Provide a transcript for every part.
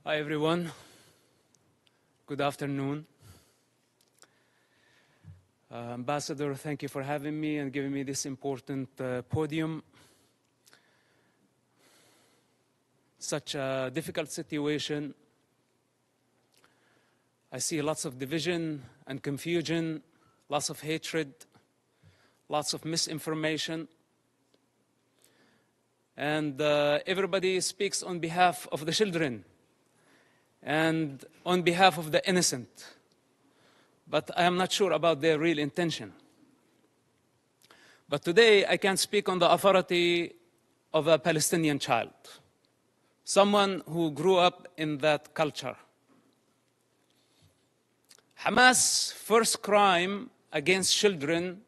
Hi, everyone. Good afternoon. Ambassador, thank you for having me and giving me this important podium. Such a difficult situation. I see lots of division and confusion, lots of hatred, lots of misinformation. And everybody speaks on behalf of the children and on behalf of the innocent. But I am not sure about their real intention. But today I can speak on the authority of a Palestinian child, someone who grew up in that culture. Hamas' first crime against children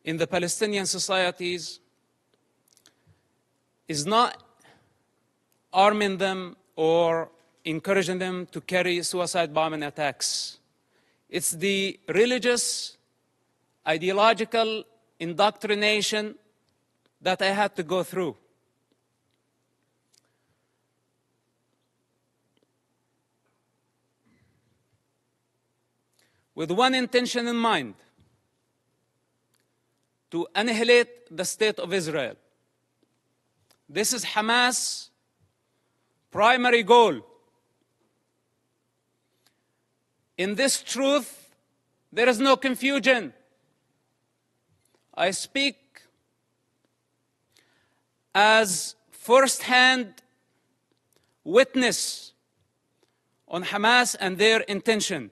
in the Palestinian societies is not arming them or encouraging them to carry suicide bombing attacks. It's the religious, ideological indoctrination that I had to go through. With one intention in mind: to annihilate the state of Israel. This is Hamas' primary goal. In this truth, there is no confusion. I speak as first-hand witness on Hamas and their intention.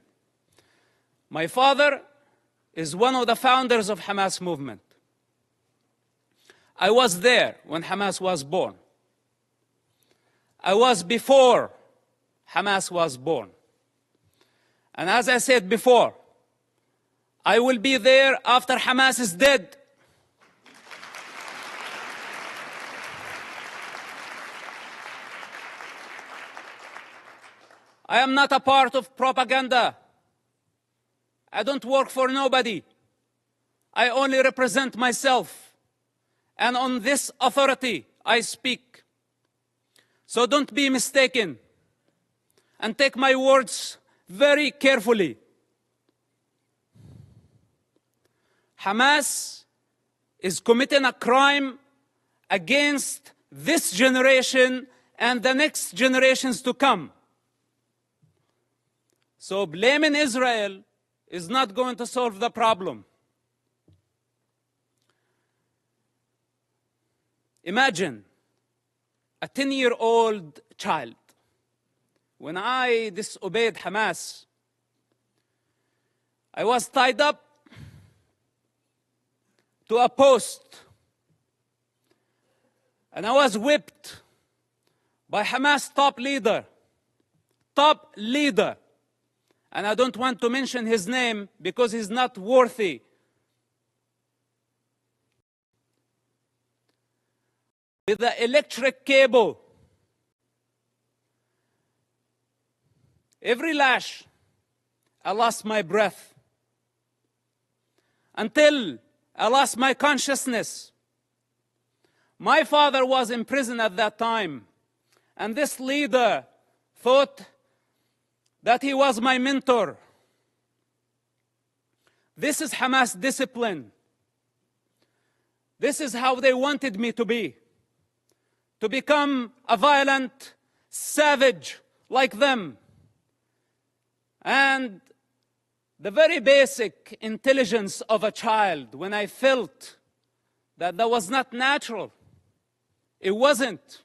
My father is one of the founders of Hamas movement. I was there when Hamas was born. I was before Hamas was born. And as I said before, I will be there after Hamas is dead. I am not a part of propaganda. I don't work for nobody. I only represent myself. And on this authority I speak. So don't be mistaken and take my words very carefully. Hamas is committing a crime against this generation and the next generations to come. So blaming Israel is not going to solve the problem. Imagine a 10-year-old child. When I disobeyed Hamas, I was tied up to a post and I was whipped by Hamas top leader. And I don't want to mention his name because he's not worthy. With the electric cable. Every lash, I lost my breath until I lost my consciousness. My father was in prison at that time, and this leader thought that he was my mentor. This is Hamas discipline. This is how they wanted me to be. To become a violent savage like them. And the very basic intelligence of a child, when I felt that was not natural, it wasn't.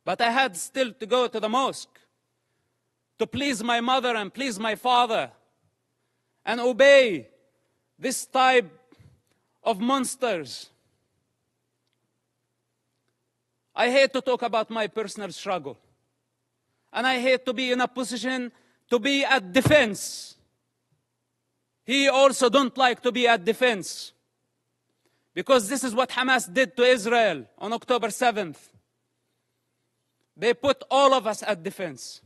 But I had still to go to the mosque to please my mother and please my father and obey this type of monsters. I hate to talk about my personal struggle. And I hate to be in a position to be at defense. He also don't like to be at defense. Because this is what Hamas did to Israel on October 7th. They put all of us at defense.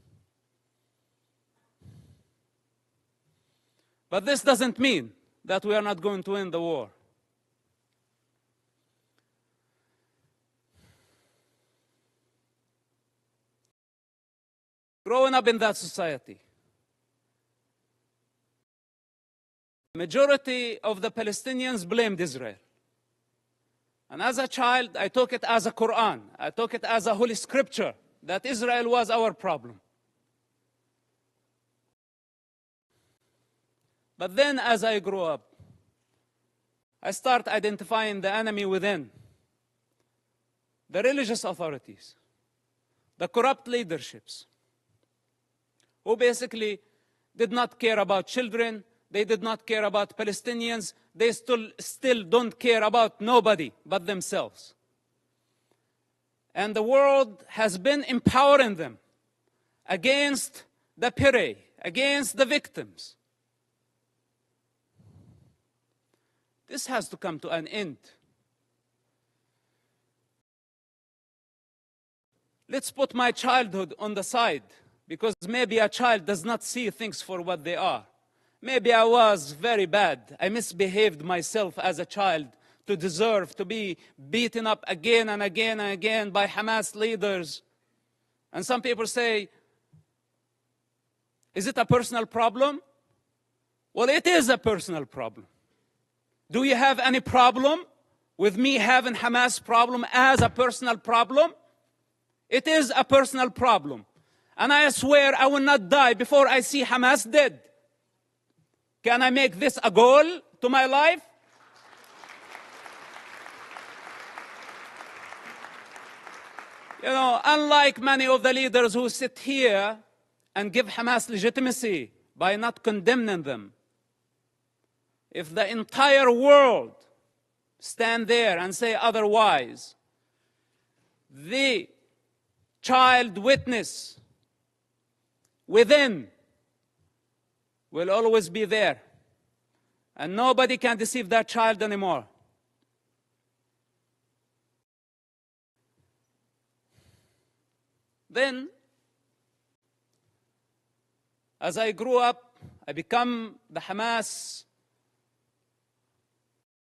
But this doesn't mean that we are not going to win the war. growing up in that society, the majority of the Palestinians blamed Israel. And as a child, I took it as a Quran. I took it as a holy scripture that Israel was our problem. But then as I grew up, I start identifying the enemy within. The religious authorities, the corrupt leaderships, who basically did not care about children, they did not care about Palestinians, they still don't care about nobody but themselves. And the world has been empowering them against the prey, against the victims. This has to come to an end. Let's put my childhood on the side, because maybe a child does not see things for what they are. Maybe I was very bad. I misbehaved myself as a child to deserve to be beaten up again and again and again by Hamas leaders. And some people say, is it a personal problem? Well, it is a personal problem. Do you have any problem with me having Hamas problem as a personal problem? It is a personal problem. And I swear I will not die before I see Hamas dead. Can I make this a goal to my life? You know, unlike many of the leaders who sit here and give Hamas legitimacy by not condemning them, if the entire world stand there and say otherwise, the child witness within will always be there. And nobody can deceive that child anymore. Then, as I grew up, I become the Hamas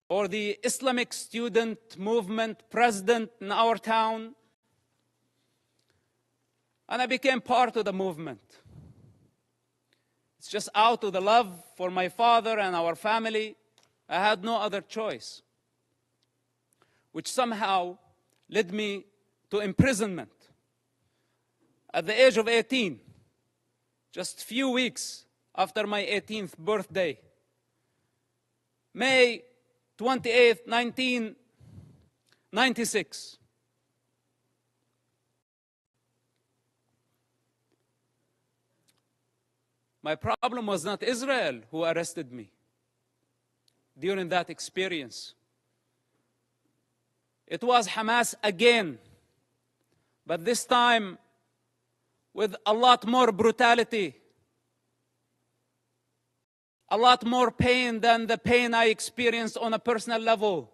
or the Islamic student movement president in our town. And I became part of the movement. It's just out of the love for my father and our family. I had no other choice, which somehow led me to imprisonment. At the age of 18, just a few weeks after my 18th birthday, May 28, 1996. My problem was not Israel who arrested me during that experience. It was Hamas again, but this time with a lot more brutality, a lot more pain than the pain I experienced on a personal level.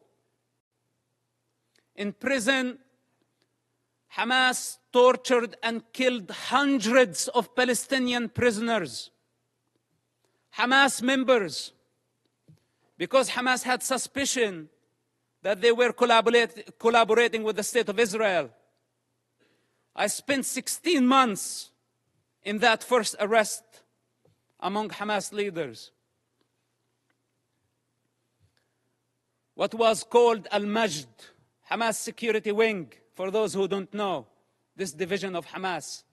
In prison, Hamas tortured and killed hundreds of Palestinian prisoners, Hamas members, because Hamas had suspicion that they were collaborating with the State of Israel. I spent 16 months in that first arrest among Hamas leaders. What was called Al-Majd, Hamas security wing, for those who don't know, this division of Hamas.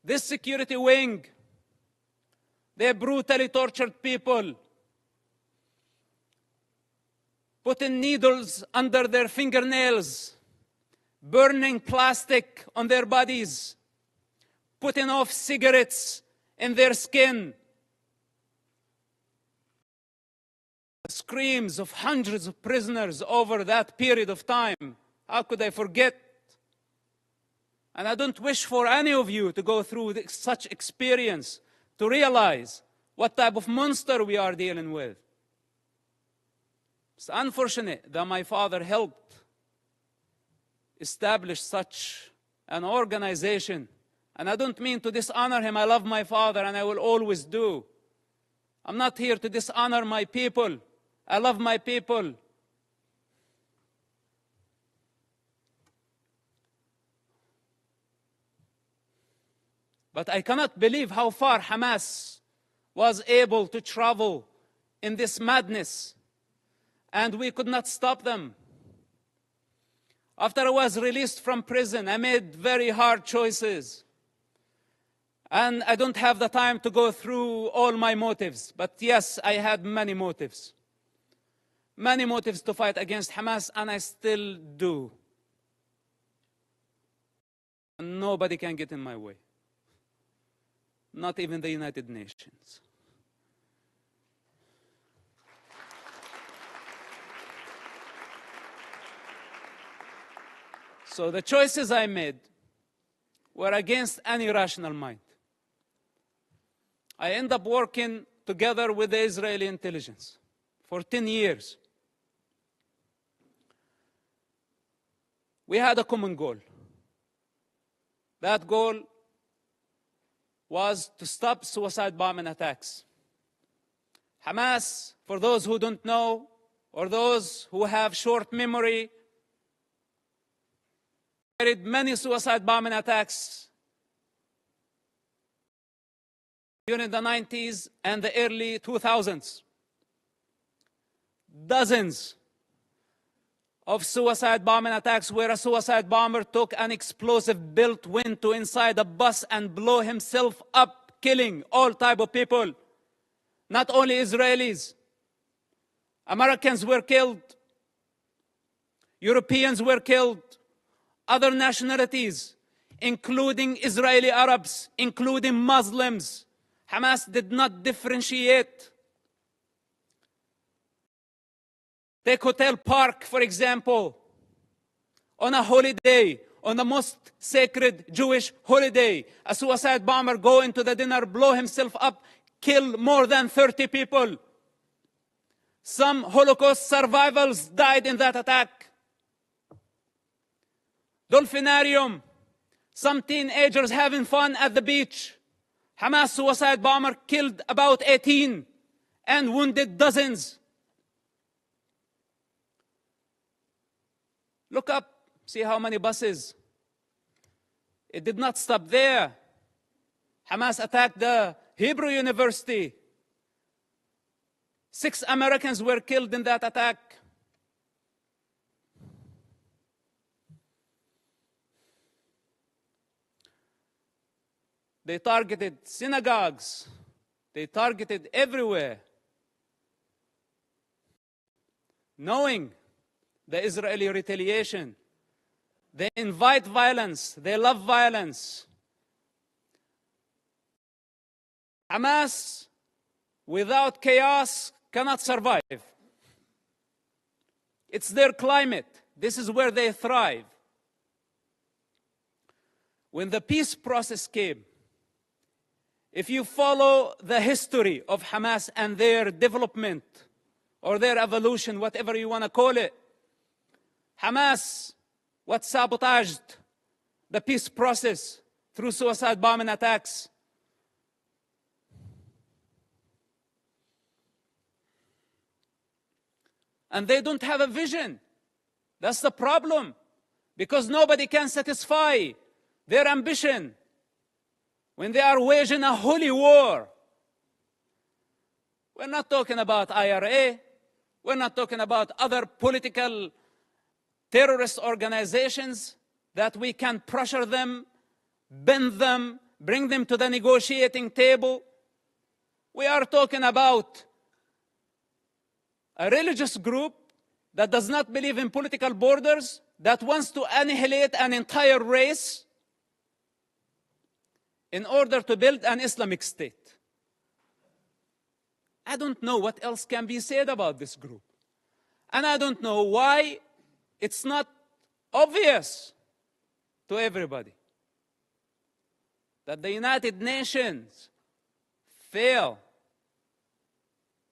This security wing, they brutally tortured people, putting needles under their fingernails, burning plastic on their bodies, putting off cigarettes in their skin. Screams of hundreds of prisoners over that period of time. How could I forget? And I don't wish for any of you to go through such experience to realize what type of monster we are dealing with. It's unfortunate that my father helped establish such an organization. And I don't mean to dishonor him. I love my father and I will always do. I'm not here to dishonor my people. I love my people. But I cannot believe how far Hamas was able to travel in this madness, and we could not stop them. After I was released from prison, I made very hard choices. And I don't have the time to go through all my motives, but yes, I had many motives. Many motives to fight against Hamas, and I still do. And nobody can get in my way. Not even the United Nations. So the choices I made were against any rational mind. I ended up working together with the Israeli intelligence for 10 years. We had a common goal. That goal was to stop suicide bombing attacks. Hamas, for those who don't know, or those who have short memory, carried many suicide bombing attacks during the 90s and the early 2000s. Dozens of suicide bombing attacks where a suicide bomber took an explosive built went to inside a bus and blew himself up, killing all type of people. Not only Israelis. Americans were killed. Europeans were killed. Other nationalities, including Israeli Arabs, including Muslims. Hamas did not differentiate. Take Hotel Park, for example. On a holiday, on the most sacred Jewish holiday, a suicide bomber go into the dinner, blow himself up, kill more than 30 people. Some Holocaust survivors died in that attack. Dolphinarium, some teenagers having fun at the beach. Hamas suicide bomber killed about 18 and wounded dozens. Look up, see how many buses. It did not stop there. Hamas attacked the Hebrew University. 6 Americans were killed in that attack. They targeted synagogues. They targeted everywhere. Knowing the Israeli retaliation, they invite violence. They love violence. Hamas, without chaos, cannot survive. It's their climate. This is where they thrive. When the peace process came, if you follow the history of Hamas and their development or their evolution, whatever you want to call it, Hamas, what sabotaged the peace process through suicide bombing attacks. And they don't have a vision. That's the problem. Because nobody can satisfy their ambition when they are waging a holy war. We're not talking about IRA. We're not talking about other political terrorist organizations that we can pressure them, bend them, bring them to the negotiating table. We are talking about a religious group that does not believe in political borders, that wants to annihilate an entire race in order to build an Islamic state. I don't know what else can be said about this group. And I don't know why it's not obvious to everybody that the United Nations fail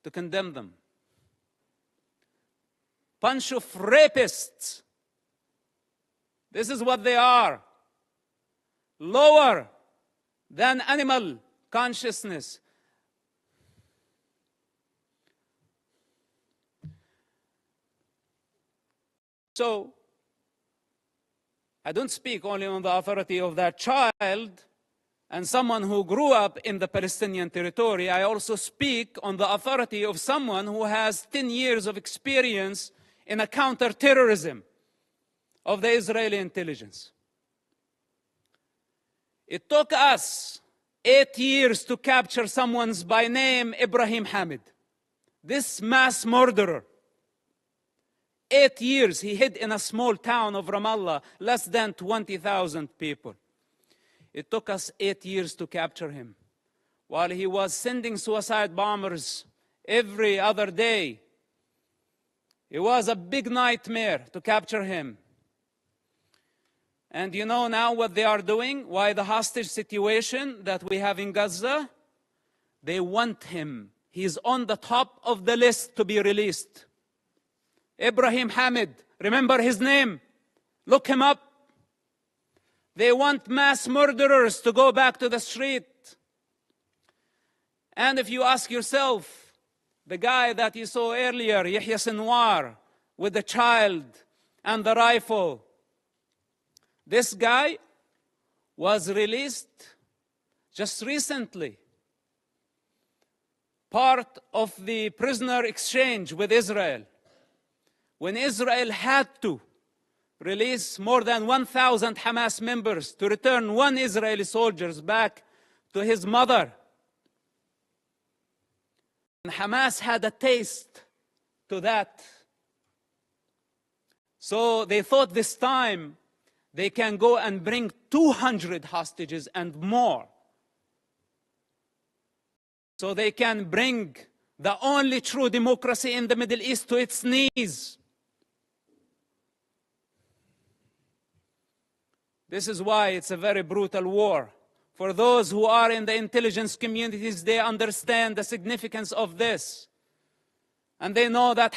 to condemn them. Bunch of rapists. This is what they are. Lower than animal consciousness. So, I don't speak only on the authority of that child, and someone who grew up in the Palestinian territory, I also speak on the authority of someone who has 10 years of experience in a counterterrorism of the Israeli intelligence. It took us 8 years to capture someone by name Ibrahim Hamid, this mass murderer. 8 years he hid in a small town of Ramallah, less than 20,000 people. It took us 8 years to capture him, while he was sending suicide bombers every other day. It was a big nightmare to capture him. And you know now what they are doing? Why the hostage situation that we have in Gaza? They want him. He's on the top of the list to be released. Ibrahim Hamid, remember his name? Look him up. They want mass murderers to go back to the street. And if you ask yourself, the guy that you saw earlier, Yahya Sinwar, with the child and the rifle, this guy was released just recently, part of the prisoner exchange with Israel, when Israel had to release more than 1,000 Hamas members to return one Israeli soldier back to his mother. And Hamas had a taste to that. So they thought this time they can go and bring 200 hostages and more. So they can bring the only true democracy in the Middle East to its knees. This is why it's a very brutal war. For those who are in the intelligence communities, they understand the significance of this. And they know that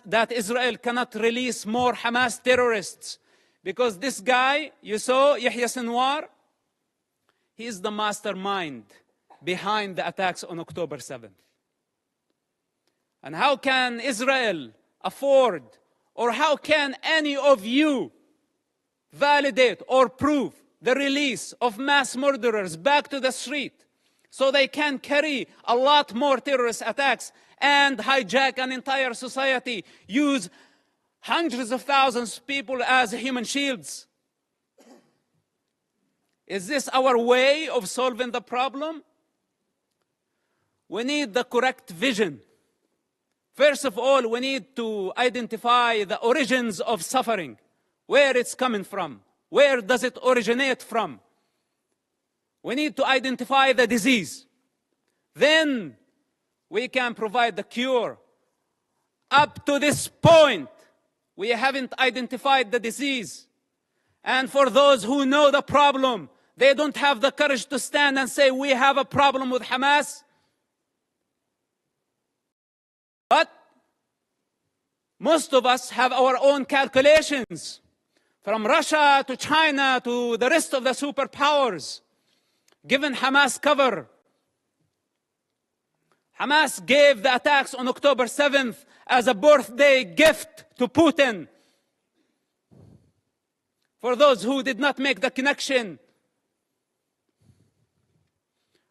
that Israel cannot release more Hamas terrorists. Because this guy, you saw, Yahya Sinwar, he is the mastermind behind the attacks on October 7th. And how can Israel afford, or how can any of you validate or prove the release of mass murderers back to the street so they can carry a lot more terrorist attacks and hijack an entire society, use hundreds of thousands of people as human shields? Is this our way of solving the problem? We need the correct vision. First of all, we need to identify the origins of suffering, where it's coming from, where does it originate from. We need to identify the disease. Then we can provide the cure. Up to this point, we haven't identified the disease. And for those who know the problem, they don't have the courage to stand and say, we have a problem with Hamas. But most of us have our own calculations. From Russia to China to the rest of the superpowers, given Hamas cover. Hamas gave the attacks on October 7th as a birthday gift to Putin. For those who did not make the connection.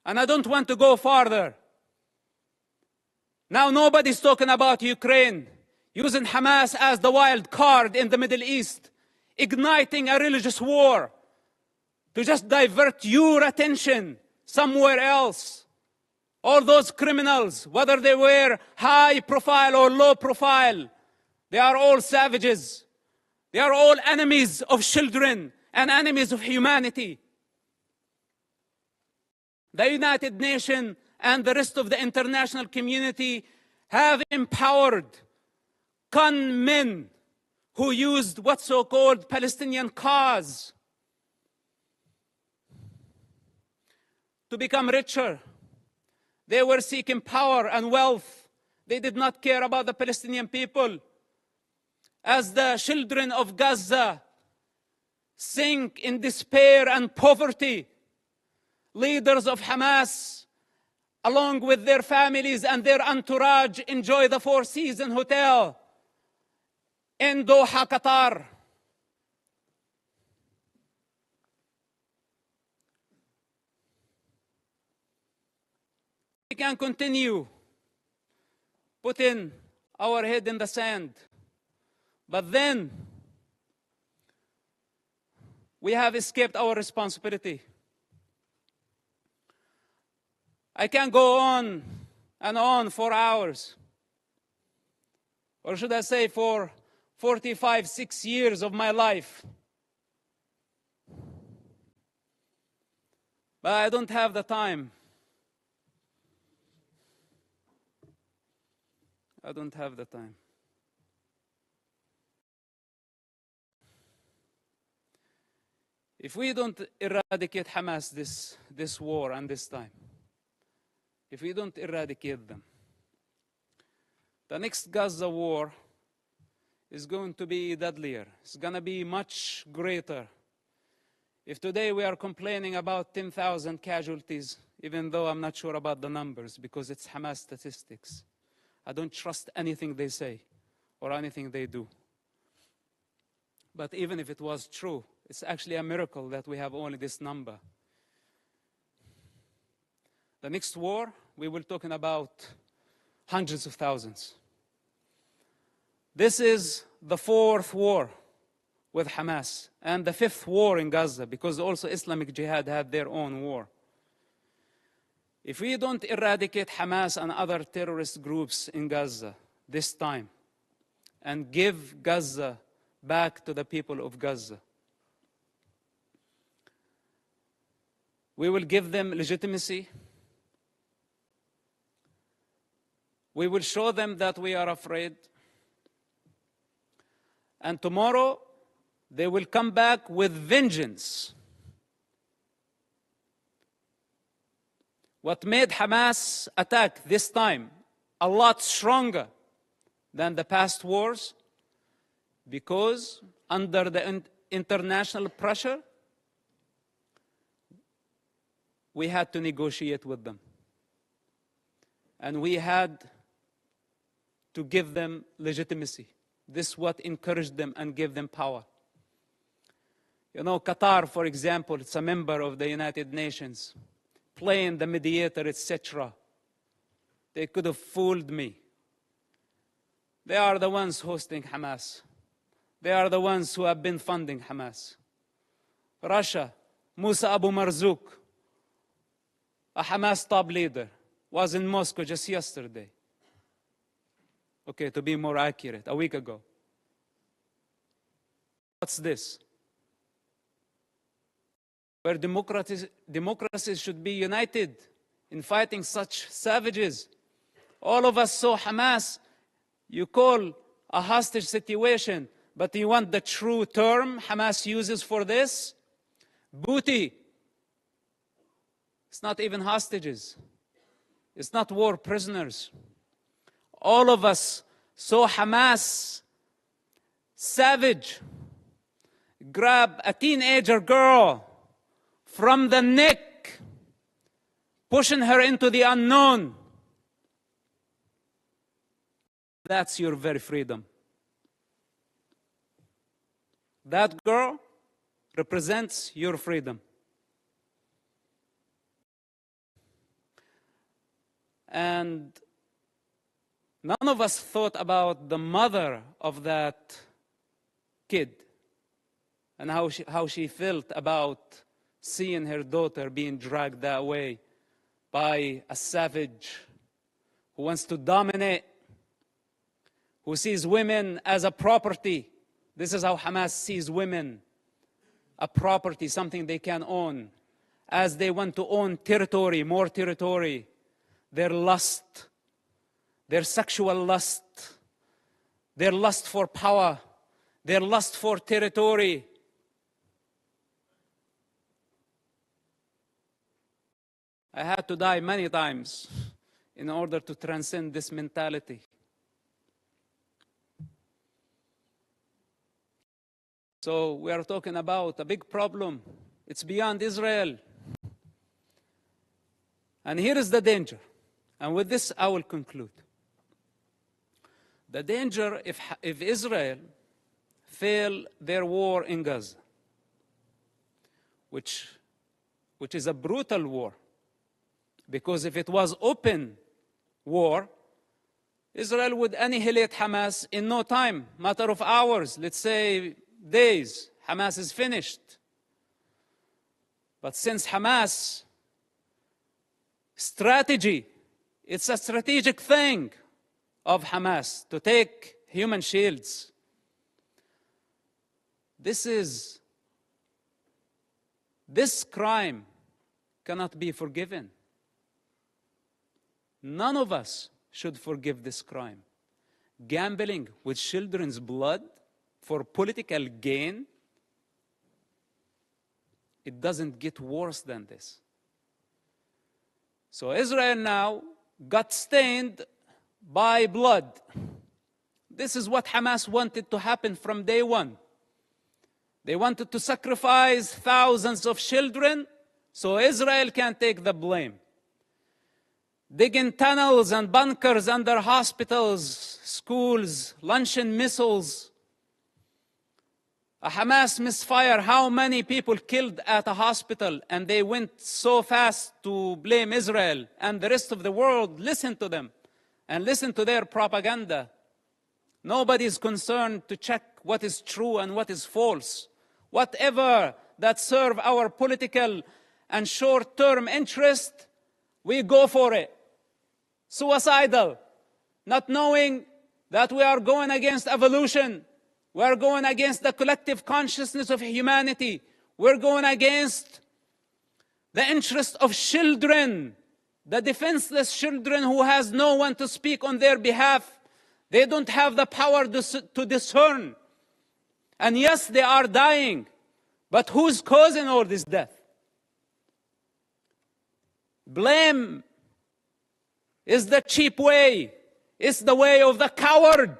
And I don't want to go farther. Now nobody's talking about Ukraine, using Hamas as the wild card in the Middle East, igniting a religious war to just divert your attention somewhere else. All those criminals, whether they were high profile or low profile, they are all savages. They are all enemies of children and enemies of humanity. The United Nations and the rest of the international community have empowered con men who used what's so-called Palestinian cause to become richer. They were seeking power and wealth. They did not care about the Palestinian people. As the children of Gaza sink in despair and poverty, leaders of Hamas, along with their families and their entourage, enjoy the Four Seasons Hotel in Doha, Qatar. can continue putting our head in the sand, but then we have escaped our responsibility. I can go on and on for hours, or should I say for 45, 6 years of my life. But I don't have the time. I don't have the time. If we don't eradicate Hamas this war and this time, if we don't eradicate them, the next Gaza war is going to be deadlier. It's going to be much greater. If today we are complaining about 10,000 casualties, even though I'm not sure about the numbers because it's Hamas statistics, I don't trust anything they say or anything they do. But even if it was true, it's actually a miracle that we have only this number. The next war, we will talk about hundreds of thousands. This is the 4th war with Hamas and the 5th war in Gaza, because also Islamic Jihad had their own war. If we don't eradicate Hamas and other terrorist groups in Gaza this time and give Gaza back to the people of Gaza, we will give them legitimacy. We will show them that we are afraid. And tomorrow, they will come back with vengeance. What made Hamas attack this time a lot stronger than the past wars? Because under the international pressure, we had to negotiate with them. And we had to give them legitimacy. This is what encouraged them and gave them power. You know, Qatar, for example, it's a member of the United Nations, playing the mediator, etc. They could have fooled me. They are the ones hosting Hamas. They are the ones who have been funding Hamas. Russia, Musa Abu Marzouk, a Hamas top leader, was in Moscow just yesterday. Okay, to be more accurate, a week ago. What's this? Where democracies should be united in fighting such savages. All of us saw Hamas. You call a hostage situation, but you want the true term Hamas uses for this? Booty. It's not even hostages. It's not war prisoners. All of us saw Hamas, savage, grab a teenager girl from the neck, pushing her into the unknown. That's your very freedom. That girl represents your freedom. And none of us thought about the mother of that kid and how she felt about seeing her daughter being dragged that way by a savage who wants to dominate, who sees women as a property. This is how Hamas sees women, a property, something they can own. As they want to own territory, more territory, their lust, their sexual lust, their lust for power, their lust for territory. I had to die many times in order to transcend this mentality. So we are talking about a big problem. It's beyond Israel. And here is the danger. And with this, I will conclude. The danger if Israel fail their war in Gaza, which is a brutal war, Because if it was open war, Israel would annihilate Hamas in no time, matter of hours, let's say days. Hamas is finished. But since Hamas strategy, it's a strategic thing of Hamas to take human shields. This crime cannot be forgiven. None of us should forgive this crime. Gambling with children's blood for political gain, it doesn't get worse than this. So Israel now got stained by blood. This is what Hamas wanted to happen from day one. They wanted to sacrifice thousands of children so Israel can take the blame. Digging tunnels and bunkers under hospitals, schools, launching missiles. A Hamas misfire, how many people killed at a hospital, and they went so fast to blame Israel, and the rest of the world listened to them and listened to their propaganda. Nobody is concerned to check what is true and what is false. Whatever that serve our political and short-term interest, we go for it. Suicidal, not knowing that we are going against evolution. We are going against the collective consciousness of humanity. We're going against the interest of children, the defenseless children who has no one to speak on their behalf. They don't have the power to discern. And yes, they are dying. But who's causing all this death? Blame is the cheap way. It's the way of the coward.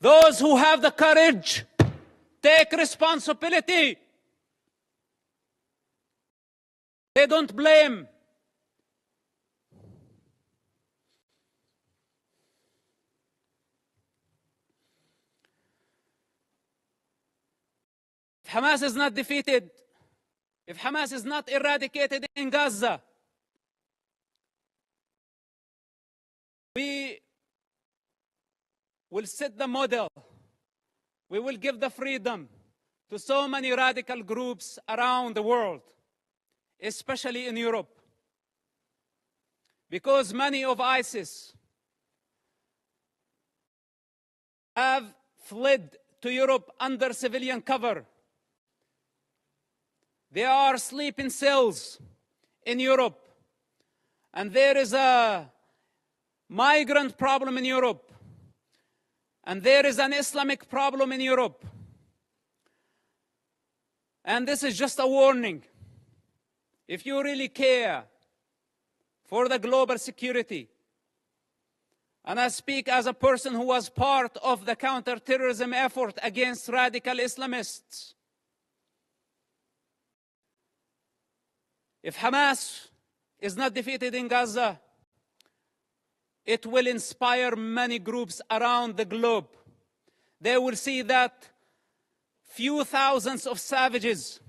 Those who have the courage take responsibility. They don't blame. If Hamas is not defeated, if Hamas is not eradicated in Gaza, we will set the model. We will give the freedom to so many radical groups around the world, especially in Europe. Because many of ISIS have fled to Europe under civilian cover. They are sleeping cells in Europe. And there is a migrant problem in Europe. And there is an Islamic problem in Europe. And this is just a warning. If you really care for the global security, and I speak as a person who was part of the counterterrorism effort against radical Islamists, if Hamas is not defeated in Gaza, it will inspire many groups around the globe. They will see that few thousands of savages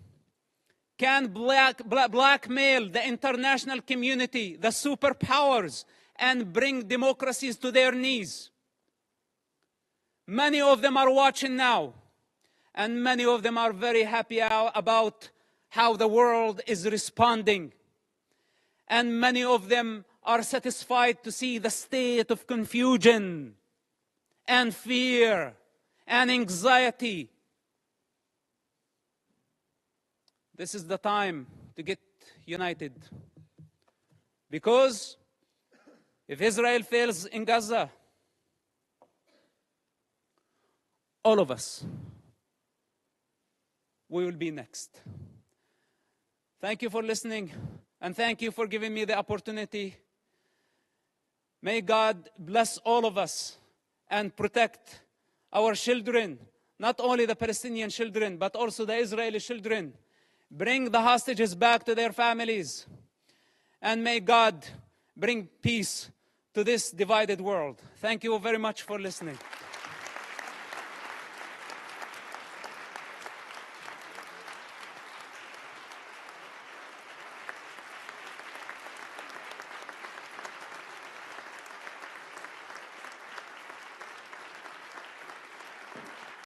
can blackmail the international community, the superpowers, and bring democracies to their knees. Many of them are watching now, and many of them are very happy about how the world is responding. And many of them are satisfied to see the state of confusion and fear and anxiety. This is the time to get united. Because if Israel fails in Gaza, all of us, we will be next. Thank you for listening, and thank you for giving me the opportunity. May God bless all of us and protect our children, not only the Palestinian children, but also the Israeli children. Bring the hostages back to their families. And may God bring peace to this divided world. Thank you very much for listening.